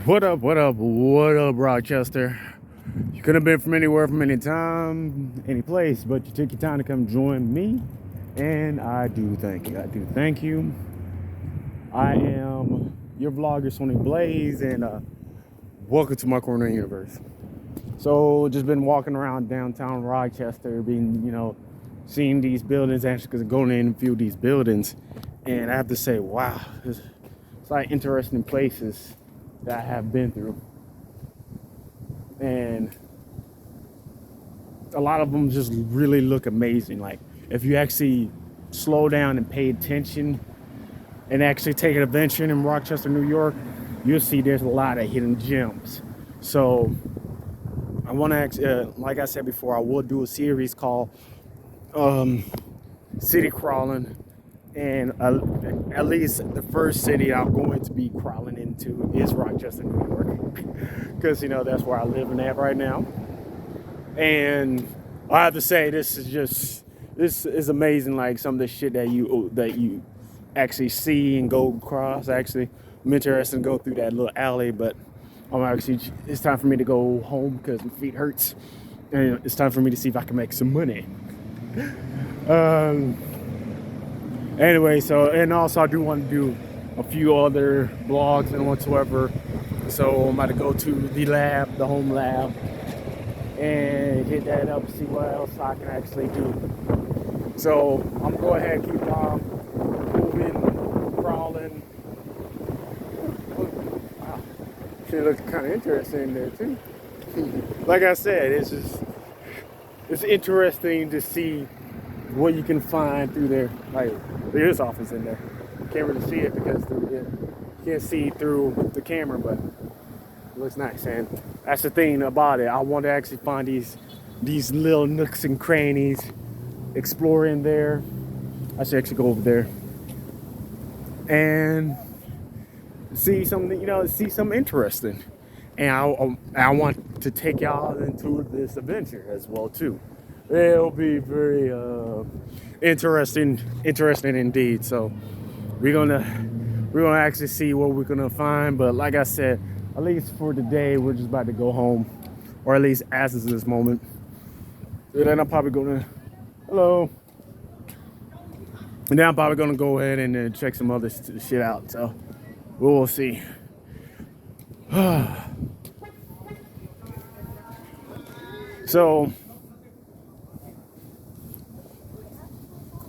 What up, what up, what up, Rochester? You could have been from anywhere, from any time, any place, but you took your time to come join me, and I do thank you. I do thank you. I am your vlogger, Sony Blaze, and welcome to my corner universe. So, just been walking around downtown Rochester, seeing these buildings, actually going in and view these buildings, and I have to say, wow, it's like interesting places that I have been through, and a lot of them just really look amazing. Like, if you actually slow down and pay attention and actually take an adventure in Rochester, New York, you'll see there's a lot of hidden gems. So I want to, like I said before, I will do a series called City Crawling, and at least the first city I'm going to be crawling into is Rochester, New York, because that's where I live and at right now. And I have to say, this is amazing. Like, some of the shit that you actually see and go across. Actually, I'm interested to go through that little alley, but it's time for me to go home because my feet hurts, and it's time for me to see if I can make some money. Anyway, so, and also I do want to do a few other vlogs and whatsoever. So I'm about to go to the home lab, and hit that up, see what else I can actually do. So I'm gonna go ahead and keep moving, crawling. Wow, shit looks kind of interesting in there too. Like I said, it's interesting to see what you can find through there. Like, there is office in there. You can't really see it because you can't see through the camera, but it looks nice. And that's the thing about it. I want to actually find these little nooks and crannies, explore in there. I should actually go over there and see something, see something interesting. And I want to take y'all into this adventure as well too. It'll be very interesting indeed. So we're gonna actually see what we're gonna find. But like I said, at least for today, we're just about to go home, or at least as of this moment. And then I'm probably gonna go ahead and check some other shit out. So we'll see. So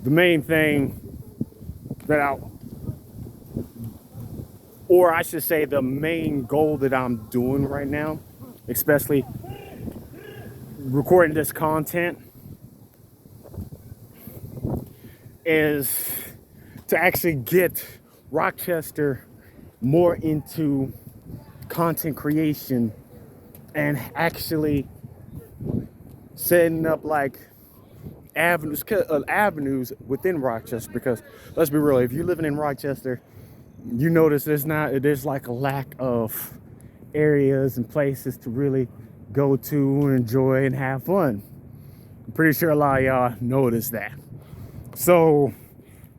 the main thing or I should say the main goal that I'm doing right now, especially recording this content, is to actually get Rochester more into content creation and actually setting up like avenues within Rochester. Because let's be real, if you're living in Rochester, you notice there's like a lack of areas and places to really go to and enjoy and have fun. I'm pretty sure a lot of y'all notice that. So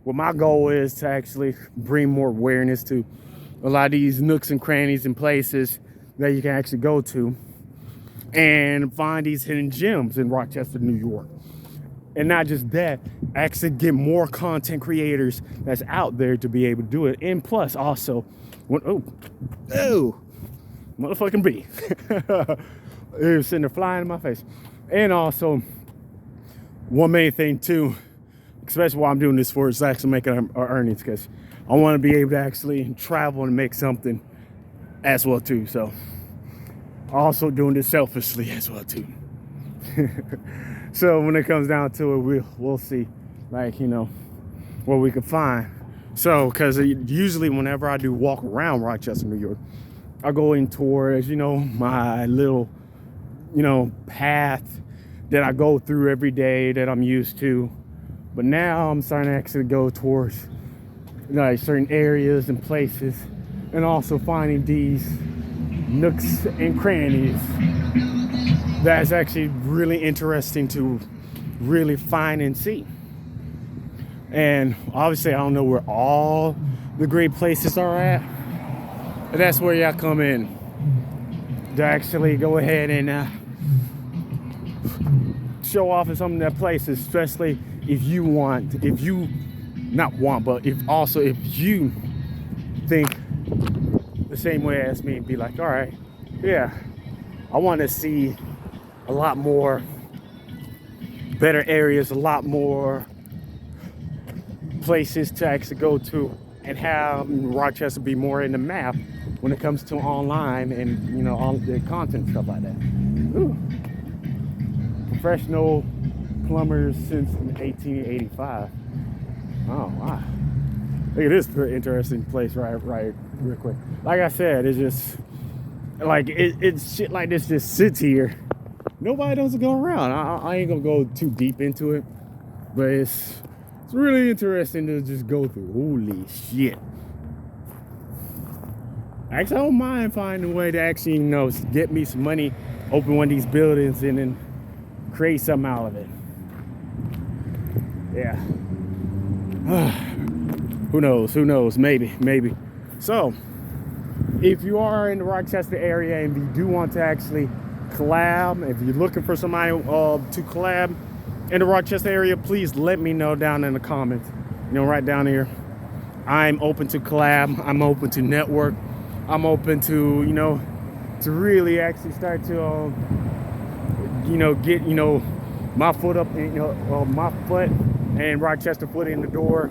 what my goal is to actually bring more awareness to a lot of these nooks and crannies and places that you can actually go to and find these hidden gems in Rochester, New York. And not just that, actually get more content creators that's out there to be able to do it. And plus also, motherfucking bee. It was sitting there flying in my face. And also, one main thing too, especially what I'm doing this for, is actually making our earnings, because I want to be able to actually travel and make something as well too. So also doing this selfishly as well too. So when it comes down to it, we'll see, like, what we can find. So, because usually whenever I do walk around Rochester, New York, I go in towards, my little, path that I go through every day that I'm used to. But now I'm starting to actually go towards like certain areas and places, and also finding these nooks and crannies that's actually really interesting to really find and see. And obviously I don't know where all the great places are at, and that's where y'all come in. to actually go ahead and show off in some of their places, especially if you think the same way as me and be like, all right, yeah, I want to see a lot more better areas, a lot more places to actually go to, and have Rochester be more in the map when it comes to online and, you know, all the content, stuff like that. Ooh. Professional plumbers since 1885. Oh wow. Look at this interesting place right real quick. Like I said, it's just like it's shit like this just sits here. Nobody doesn't go around. I ain't gonna go too deep into it, but it's really interesting to just go through. Holy shit. Actually, I don't mind finding a way to actually, you know, get me some money, open one of these buildings, and then create something out of it. Yeah. Who knows? Maybe. So, if you are in the Rochester area and you do want to actually collab, if you're looking for somebody to collab in the Rochester area, please let me know down in the comments. You know, right down here. I'm open to collab. I'm open to network. I'm open to, you know, to really actually start to, you know, get, you know, my foot up, you know, my foot and Rochester foot in the door,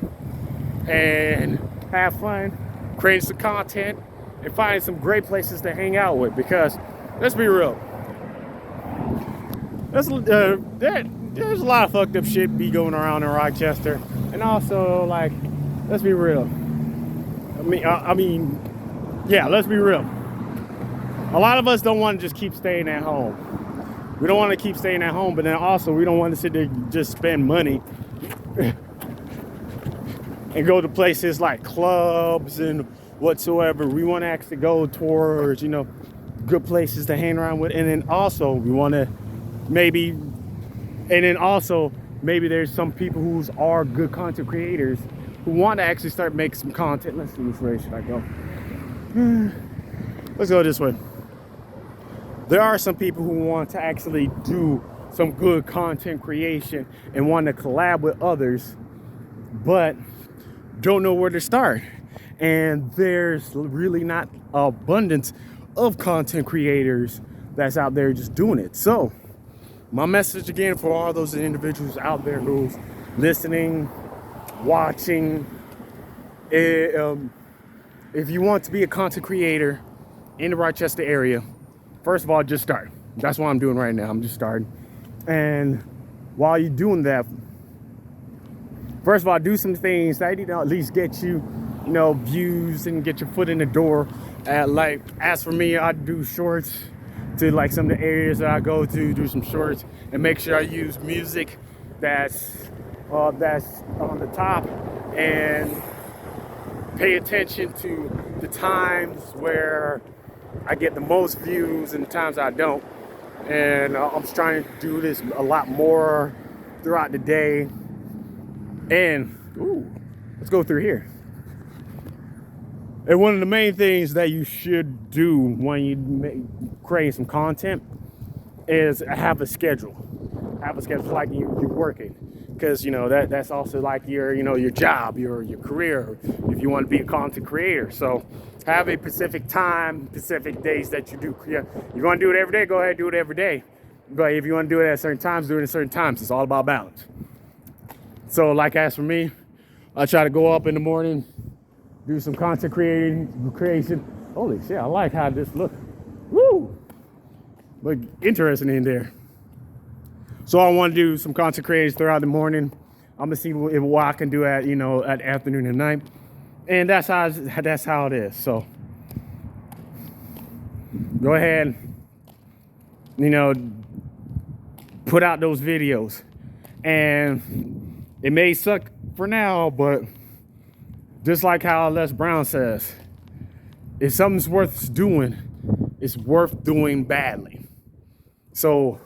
and have fun, create some content, and find some great places to hang out with. Because let's be real, there's a lot of fucked up shit be going around in Rochester, and also, like, let's be real. I mean, yeah, let's be real. A lot of us don't want to just keep staying at home. We don't want to keep staying at home, but then also we don't want to sit there and just spend money and go to places like clubs and whatsoever. We want to actually go towards, you know, good places to hang around with. And then also we want to maybe there's some people who are good content creators who want to actually start making some content. Let's see which way should I go. Let's go this way. There are some people who want to actually do some good content creation and want to collab with others, but don't know where to start. And there's really not abundance of content creators that's out there just doing it. So my message again for all those individuals out there who's listening, watching, if you want to be a content creator in the Rochester area, first of all, just start. That's what I'm doing right now. I'm just starting. And while you're doing that, first of all, do some things that, you know, at least get you, you know, views and get your foot in the door. Like, as for me, I do shorts to like some of the areas that I go to, do some shorts, and make sure I use music that's on the top, and pay attention to the times where I get the most views and the times I don't. And I'm just trying to do this a lot more throughout the day. And let's go through here. And one of the main things that you should do when you create some content is have a schedule. Have a schedule like you're working, because, you know, that's also like your, you know, your job, your career, if you want to be a content creator. So have a specific time, specific days that you do. Yeah, you want to do it every day, go ahead and do it every day. But if you want to do it at certain times, do it at certain times. It's all about balance. So like, as for me, I try to go up in the morning, do some content creation. Holy shit, I like how this looks. Woo! Look interesting in there. So I want to do some content creation throughout the morning. I'm gonna see what I can do at, you know, at afternoon and night. And that's how it is. So go ahead, you know, put out those videos. And it may suck for now, but just like how Les Brown says, if something's worth doing, it's worth doing badly. So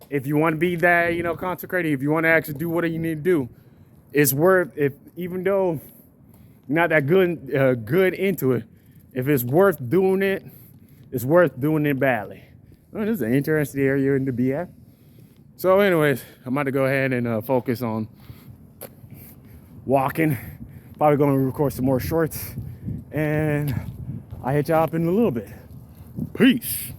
if you want to be that, you know, content creator, if you want to actually do what you need to do, it's worth it. Even though you're not that good into it, if it's worth doing it, it's worth doing it badly. Well, this is an interesting area to be at. So anyways, I'm about to go ahead and focus on walking. Probably going to record some more shorts, and I'll hit y'all up in a little bit. Peace.